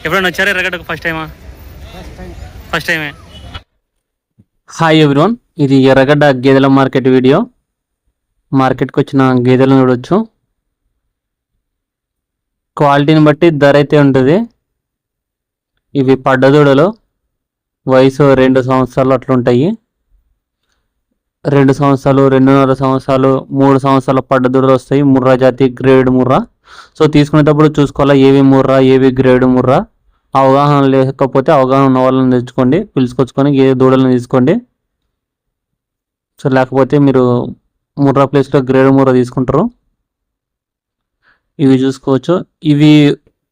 ఎప్పుడైనా వచ్చారా ఎర్రగడ్డకు? ఫస్ట్ టైమే. హాయ్ ఎవ్రీవన్, ఇది ఎర్రగడ్డ గేదెల మార్కెట్ వీడియో. మార్కెట్కి వచ్చిన గేదెలను చూడొచ్చు. క్వాలిటీని బట్టి ధర అయితే ఉంటుంది. ఇవి పడ్డదూడలు, వయసు 2 సంవత్సరాలు అట్లుంటాయి. 2 సంవత్సరాలు, 2.5 సంవత్సరాలు, 3 సంవత్సరాల పడ్డదూడలు వస్తాయి. ముర్రా జాతి, గ్రేడ్ ముర్రా. సో తీసుకునేటప్పుడు చూసుకోవాలా ఏవి ముర్రా, ఏవి గ్రేడ్ ముర్రా. అవగాహన లేకపోతే అవగాహన ఉన్న వాళ్ళని తెచ్చుకోండి, పిలుచుకొచ్చుకొని ఏ దూడలను తీసుకోండి. సో లేకపోతే మీరు ముర్రా ప్లేస్లో గ్రేడ్ ముర్రా తీసుకుంటారు. ఇవి చూసుకోవచ్చు. ఇవి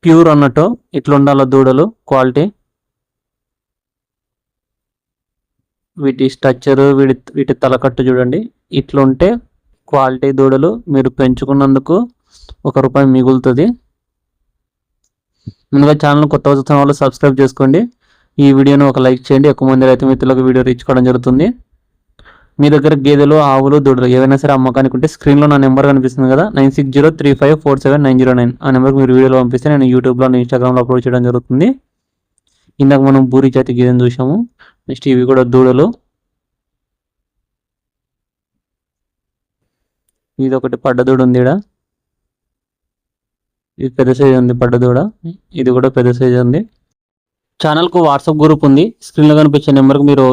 ప్యూర్ అన్నట్టు ఇట్లా ఉండాల దూడలు క్వాలిటీ. వీటి స్ట్రక్చరు, వీటి తలకట్టు చూడండి. ఇట్లా ఉంటే క్వాలిటీ దూడలు. మీరు పెంచుకున్నందుకు ₹1 మిగులుతుంది. ముందుగా ఛానల్ కొత్త చూస్తున్న వాళ్ళు సబ్స్క్రైబ్ చేసుకోండి. ఈ వీడియోను ఒక లైక్ చేయండి. ఎక్కువ మంది రైతు మిత్రులకు వీడియో రీచ్ కావడం జరుగుతుంది. మీ దగ్గర గేదెలు, ఆవులు, దూడలు ఏవైనా సరే అమ్మకానికి ఉంటే స్క్రీన్లో నా నెంబర్ కనిపిస్తుంది కదా, 9603547909. ఆ నెంబర్కి మీరు వీడియోలో పంపిస్తే నేను యూట్యూబ్లో, ఇన్స్టాగ్రామ్లో అప్లోడ్ చేయడం జరుగుతుంది. ఇందాక మనం బూరి జాతి గేదెను చూసాము. నెక్స్ట్ ఇవి కూడా దూడలు. ఇది ఒకటి పడ్డదూడ ఉంది. ఇది పెద్ద సైజ్ ఉంది పడ్డదూడ. ఇది కూడా పెద్ద సైజ్ ఉంది. ఛానల్కు వాట్సాప్ గ్రూప్ ఉంది. స్క్రీన్లో కనిపించే నెంబర్కి మీరు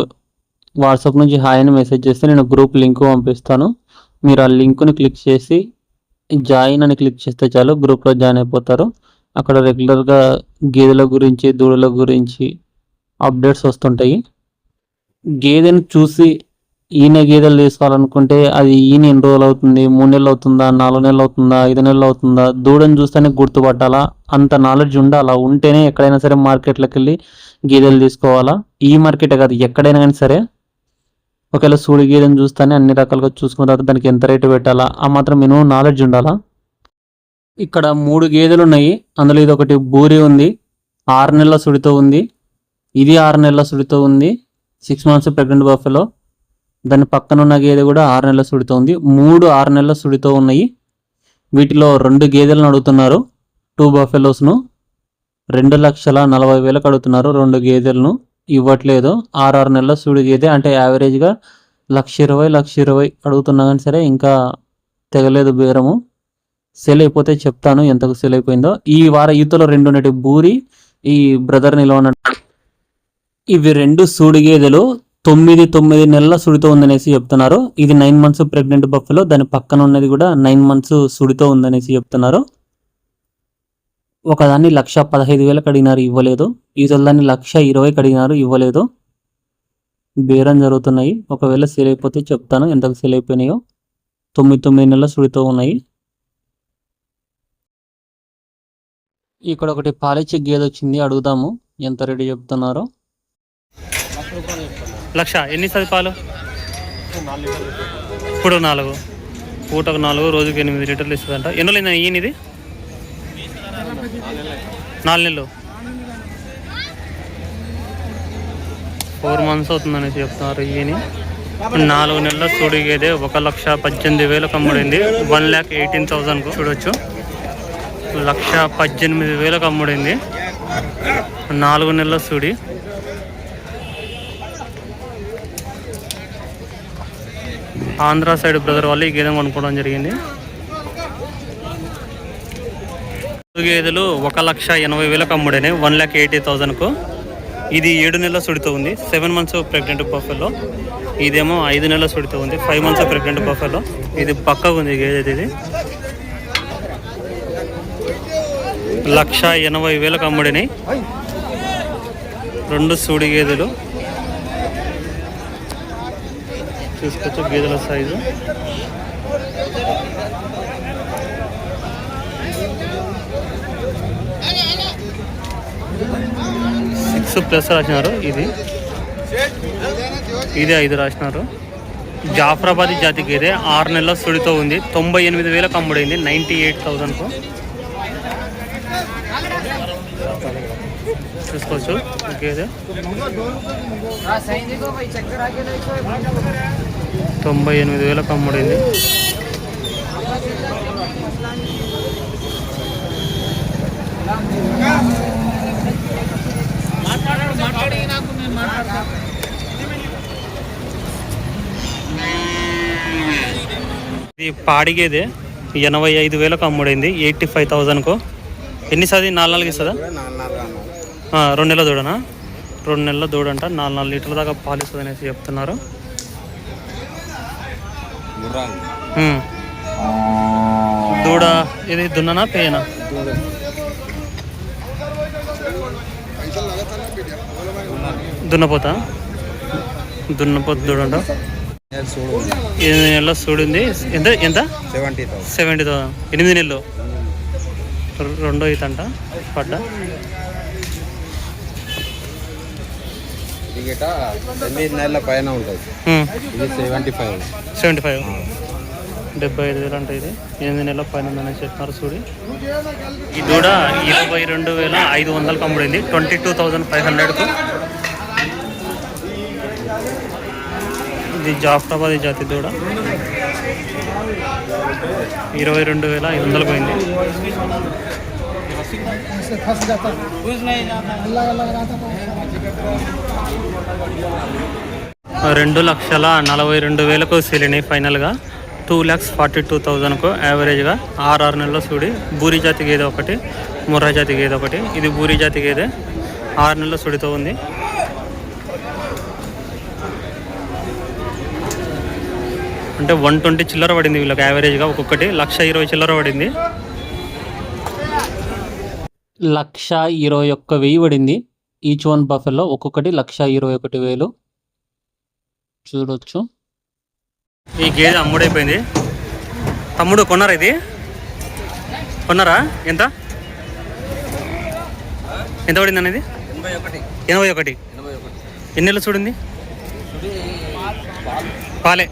వాట్సాప్ నుంచి హాయ్ అని మెసేజ్ చేస్తే నేను గ్రూప్ లింక్ పంపిస్తాను. మీరు ఆ లింక్ని క్లిక్ చేసి జాయిన్ అని క్లిక్ చేస్తే చాలు, గ్రూప్లో జాయిన్ అయిపోతారు. అక్కడ రెగ్యులర్గా గేదెల గురించి, దూడల గురించి అప్డేట్స్ వస్తుంటాయి. గేదెను చూసి ఈయన గేదెలు తీసుకోవాలనుకుంటే అది ఈయన ఎన్ని రోజులు అవుతుంది, 3 నెలలు అవుతుందా, 4 నెలలు అవుతుందా, 5 నెలలు అవుతుందా, దూడను చూస్తేనే గుర్తుపట్టాలా. అంత నాలెడ్జ్ ఉండాలా. ఉంటేనే ఎక్కడైనా సరే మార్కెట్లోకి వెళ్ళి గేదెలు తీసుకోవాలా. ఈ మార్కెటే కాదు, ఎక్కడైనా కానీ సరే. ఒకవేళ సూడి గేదెను చూస్తేనే అన్ని రకాలుగా చూసుకున్న తర్వాత దానికి ఎంత రేటు పెట్టాలా, ఆ మాత్రం మినిమం నాలెడ్జ్ ఉండాలా. ఇక్కడ 3 గేదెలు ఉన్నాయి. అందులో ఇది ఒకటి బూరి ఉంది, 6 నెలల సుడితో ఉంది. ఇది 6 నెలల సుడితో ఉంది, 6 మంత్స్ ప్రెగ్నెంట్ బఫెలో. దాని పక్కన ఉన్న గేదె కూడా 6 నెలల సుడితో ఉంది. 3 6 నెలల సుడితో ఉన్నాయి. వీటిలో 2 గేదెలను అడుగుతున్నారు, 2 బఫెలోస్ను. 2,40,000 అడుగుతున్నారు. 2 గేదెలను ఇవ్వట్లేదు. 6 నెలల సుడి గేదె అంటే యావరేజ్గా 1,20,00,000 అడుగుతున్నా కానీ సరే ఇంకా తెగలేదు బేరము. సెల్ అయిపోతే చెప్తాను ఎంతకు సెల్ అయిపోయిందో. ఈ వార ఈతలో 2 ఉన్నట్టు బూరి, ఈ బ్రదర్ నిలవనట్టు. ఇవి 2 సూడి గేదెలు 9 నెలల సుడితో ఉందనేసి చెప్తున్నారు. ఇది 9 మంత్స్ ప్రెగ్నెంట్ బఫెలో. దాని పక్కన ఉన్నది కూడా 9 మంత్స్ సుడితో ఉందనేసి చెప్తున్నారు. ఒకదాన్ని 1,15,000 అడిగినారు, ఇవ్వలేదు. ఈతలదాన్ని 1,20,000 అడిగినారు, ఇవ్వలేదు. బేరం జరుగుతున్నాయి. ఒకవేళ సేల్ అయిపోతే చెప్తాను ఎంతకు సేల్ అయిపోయినాయో. 9 నెలల సుడితో ఉన్నాయి. ఇక్కడ ఒకటి పాలిచ్చే గేదె వచ్చింది, అడుగుదాము ఎంత రేటు చెప్తున్నారో. 1,00,000. ఎన్ని ఇస్తుంది పాలు? ఇప్పుడు 4, పూటకు 4, రోజుకి 8 లీటర్లు ఇస్తుందంట. ఎన్ని రోజులు ఈయన? ఇది 4 నెలలు, 4 మంత్స్ అవుతుందనేసి చెప్తున్నారు. ఈయన 4 నెలల సూడి గేదె 1,18,000 అమ్ముడింది. 1,18,000 చూడొచ్చు. 1,18,000 అమ్ముడింది. 4 నెలల సూడి. ఆంధ్ర సైడ్ బ్రదర్ వాళ్ళు ఈ గేదె కొనుక్కోవడం జరిగింది. గేదెలు 1,80,000 అమ్ముడైనాయి, 1,80,000. ఇది 7 నెలల సుడితో ఉంది, 7 మంత్స్ ప్రెగ్నెంట్ బఫెలో. ఇదేమో 5 నెలల సుడితో ఉంది, 5 మంత్స్ ప్రెగ్నెంట్ బఫెలో. ఇది పక్కగా ఉంది గేదె. ఇది 1,80,000 అమ్ముడినాయి. 2 సూడి గేదెలు. చూసుకోవచ్చు గేదెల సైజు. +6 రాసినారు. ఇది 5 రాసినారు. జాఫరాబాదీ జాతి గేదె 6 నెలల సుడితో ఉంది, 98,000 అమ్ముడైంది, 98,000. చూసుకోవచ్చు గేదె 98,000 అమ్ముడైంది. ఇది పాడిగేదే 85,000కు అమ్ముడైంది, 85,000కు. ఎన్ని సాది 4 ఇస్తుందా? 2 నెలల దూడనా? 2 నెలల దూడంట, 4 లీటర్ల దాకా పాలు ఇస్తుంది అనేసి చెప్తున్నారు. దూడ ఇది దున్ననా పేయనా? దున్నపోతా దూడంట. 8 నెలల చూడింది. ఎంత ఎంత? 70,000. 8 నెలలు రెండో ఇతంట పడ్డా. 8 నెలల పైన ఉంటుంది. 75,000 75,000 అంటే ఇది 8 నెలల పైన ఉందని చెప్తున్నారు. చూడి ఈ దూడ 22,500కు అమ్ముడైంది, 22,500కు. ఇది జాఫ్రాబాదీ జాతి దూడ 22,500కు పోయింది. 2,42,000కు సేల్ అయినాయి ఫైనల్గా. 2,42,000కు యావరేజ్గా. 6 నెలల్లో చూడి బూరి జాతి గేదె ఒకటి, ముర్రా జాతి గేదె ఒకటి. ఇది బూరి జాతి గేదె 6 నెలల సుడితో ఉంది. అంటే 120 చిల్లర పడింది వీళ్ళకి యావరేజ్గా. ఒక్కొక్కటి 1,20,000 చిల్లర పడింది. 1,21,000 పడింది ఈచ్ వన్ బఫెల్లో. ఒక్కొక్కటి 1,21,000 చూడొచ్చు. ఈ గేదె అమ్ముడైపోయింది. తమ్ముడు కొన్నారా? ఇది కొన్నారా? ఎంత ఎంత పడింది అనేది? 81. ఎన్ని నెలలు చూడింది? పాలే.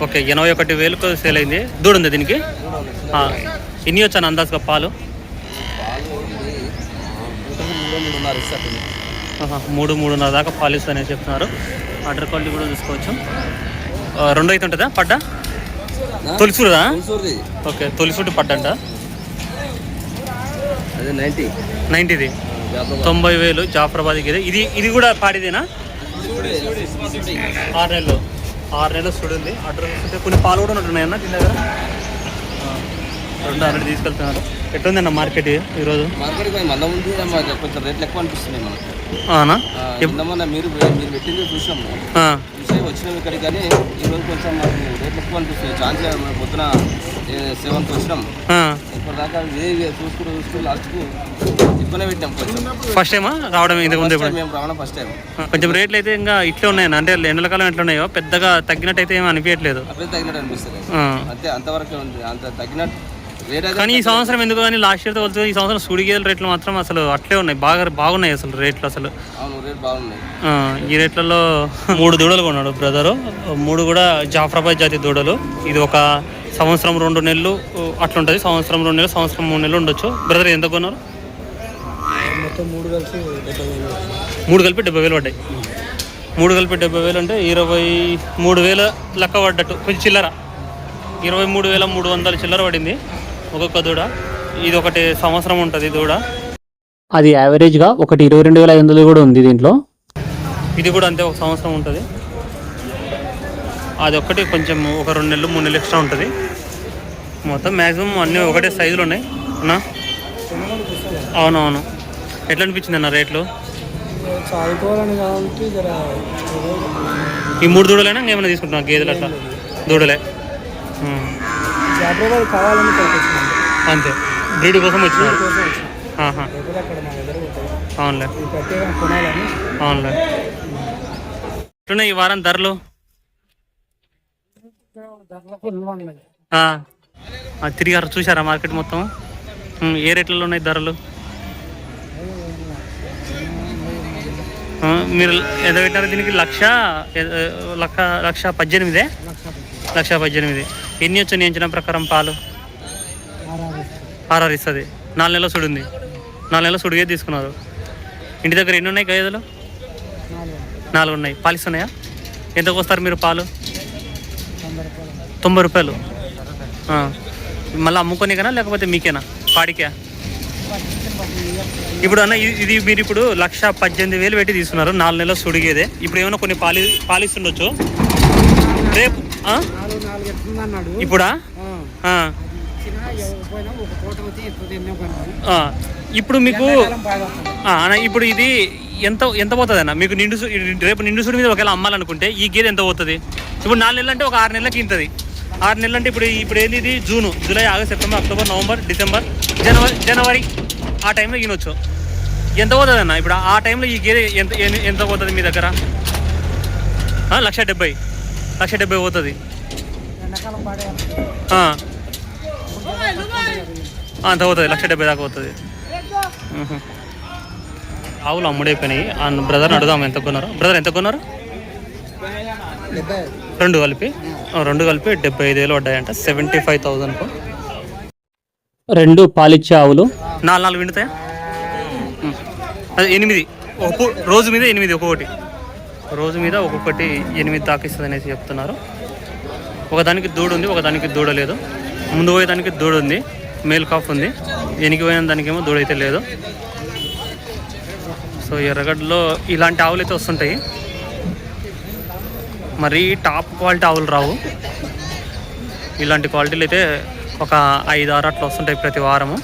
ఓకే, 81,000కు సేల్ అయింది. దూడుంది దీనికి. ఎన్ని వచ్చాను అందాజుగా పాలు? 3-3.5 దాకా పాలు ఇస్తానని చెప్తున్నారు. వాటర్ క్వాలిటీ కూడా చూసుకోవచ్చు. 2 అయితే ఉంటుందా పడ్డా? తొలిసూరుదా? ఓకే, తొలిసూటి పడ్డంట. 90ది 90,000 జాఫ్రాబాదీ గేదె. ఇది కూడా పాడిదేనా? 6 నెలలు చూడండి. అడ్రస్ ఉంటే కొన్ని పాలు కూడా ఉంటున్నాయన్న దీని దగ్గర. 200 తీసుకెళ్తున్నారు. ఎట్లుందన్న మార్కెట్ ఈరోజు? కొంచెం రేట్లు ఎక్కువ అనిపిస్తున్నాయి మనకు. అవునా? మీరు పెట్టింది చూసాము, వచ్చినాం ఇక్కడికి. కానీ ఈరోజు కొంచెం మాకు రేట్లు ఎక్కువ అనిపిస్తున్నాయి. ఛాన్స్ పొద్దున 7కి వచ్చినాం. ఇప్పటిదాకా చూసుకుంటూ లాస్ట్కు ఎక్కువనే పెట్టినాం. కొంచెం ఫస్ట్ టైమా రావడం? మేము రావడం ఫస్ట్ టైం. కొంచెం రేట్లు అయితే ఇంకా ఇట్లే ఉన్నాయన్న. అంటే ఎండలకాలం ఎట్లా ఉన్నాయో పెద్దగా తగ్గినట్టు అయితే ఏమీ అనిపించట్లేదు. అప్పుడే తగ్గినట్టు అనిపిస్తుంది. అంతే, అంతవరకే ఉంది. అంత తగ్గినట్టు. కానీ ఈ సంవత్సరం ఎందుకు కానీ లాస్ట్ ఇయర్తో పోల్చుకుంటే ఈ సంవత్సరం సుడి గేదెల రేట్లు మాత్రం అసలు అట్లే ఉన్నాయి. బాగున్నాయి అసలు రేట్లు అసలు. ఈ రేట్లలో 3 దూడలు కొన్నాడు బ్రదరు. 3 కూడా జాఫ్రాబాద్ జాతి దూడలు. ఇది ఒక సంవత్సరం 2 నెలలు అట్లుంటుంది. సంవత్సరం 2 నెలలు, సంవత్సరం 3 నెలలు ఉండొచ్చు. బ్రదర్ ఎంత కొన్నారు? 3 కలిపి 70,000 పడ్డాయి. 3 కలిపి 70,000 అంటే 23,000 లెక్క పడ్డట్టు. కొంచెం చిల్లర 23,300 చిల్లర పడింది ఒక్కొక్క దూడ. ఇది ఒకటి సంవత్సరం ఉంటుంది దూడ. అది యావరేజ్గా ఒకటి 22,500 కూడా ఉంది దీంట్లో. ఇది కూడా అంతే, ఒక సంవత్సరం ఉంటుంది. అది ఒకటి కొంచెం ఒక 2 నెలలు 3 నెలలు ఎక్స్ట్రా ఉంటుంది. మొత్తం మ్యాక్సిమం అన్నీ ఒకటే సైజులు ఉన్నాయి అన్నా. అవునవును. ఎట్లా అనిపించింది అన్న రేట్లు? ఈ 3 దూడలైనా ఇంకేమైనా తీసుకుంటున్నా? గేదెలు అట్లా దూడలే అంతే, బ్రీడ్ కోసం వచ్చినారు. అవునులే అవునులే. ఎట్లున్నాయి ఈ వారం ధరలు? తిరిగారు, చూసారా మార్కెట్ మొత్తం? ఏ రేట్లలో ఉన్నాయి ధరలు? మీరు ఎంత పెట్టారు దీనికి? 1,18,000. 1,18,000. ఎన్ని వచ్చాయి అంచనా ప్రకారం పాలు? 6 ఇస్తుంది. 4 నెలల సుడి 4 నెలల సుడిగే తీసుకున్నారు. ఇంటి దగ్గర ఎన్ని ఉన్నాయి గేదెలు? 4 ఉన్నాయి. పాలు ఇస్తున్నాయా? ఎంతకు వస్తారు మీరు పాలు? 90 రూపాయలు. మళ్ళీ అమ్ముకోనికేనా లేకపోతే మీకేనా? పాడికా? ఇప్పుడు అన్న ఇది మీరు ఇప్పుడు 1,18,000 పెట్టి తీసుకున్నారు, 4 నెలల సుడిగేదే. ఇప్పుడు ఏమైనా కొన్ని పాలిస్తుండొచ్చు రేపు ఇప్పుడా? ఇప్పుడు మీకు ఇప్పుడు ఇది ఎంత పోతుంది అన్న మీకు? రేపు నిండు సుడి మీద ఒకవేళ అమ్మాలనుకుంటే ఈ గేదె ఎంత పోతుంది? ఇప్పుడు 4 నెలలు అంటే ఒక 6 నెలలకి ఇంతది. 6 నెలలు అంటే ఇప్పుడు ఏంది? ఇది June, July, August, September, October, November, December, జనవరి ఆ టైంలో ఈయనొచ్చు. ఎంత పోతుంది అన్న ఇప్పుడు ఆ టైంలో ఈ గేదె ఎంత పోతుంది మీ దగ్గర? 1,70,000 పోతుంది. అంత పోతుంది, 1,70,000 దాకా పోతుంది. ఆవులు అమ్ముడైపోయినాయి. బ్రదర్ని అడుగుదాం ఎంత కొన్నారు. బ్రదర్ ఎంత కొన్నారు? 2 కలిపి 75,000 పడ్డాయంట. 75,000. 2 పాలిచ్చే ఆవులు 4 విండుతాయా? అది 8 రోజు మీద 8 ఒక్కొక్కటి. రోజు మీద ఒక్కొక్కటి 8 దాకా ఇస్తుంది అనేసి చెప్తున్నారు. ఒకదానికి దూడ ఉంది, ఒకదానికి దూడ లేదు. ముందు పోయేదానికి దూడ ఉంది, మేల్ కాఫ్ ఉంది. వెనక్కి పోయిన దానికేమో దూడ అయితే లేదు. సో ఎర్రగడ్డలో ఇలాంటి ఆవులు అయితే వస్తుంటాయి. మరి టాప్ క్వాలిటీ ఆవులు రావు. ఇలాంటి క్వాలిటీలు అయితే ఒక 5-6 అట్లా వస్తుంటాయి ప్రతి వారము.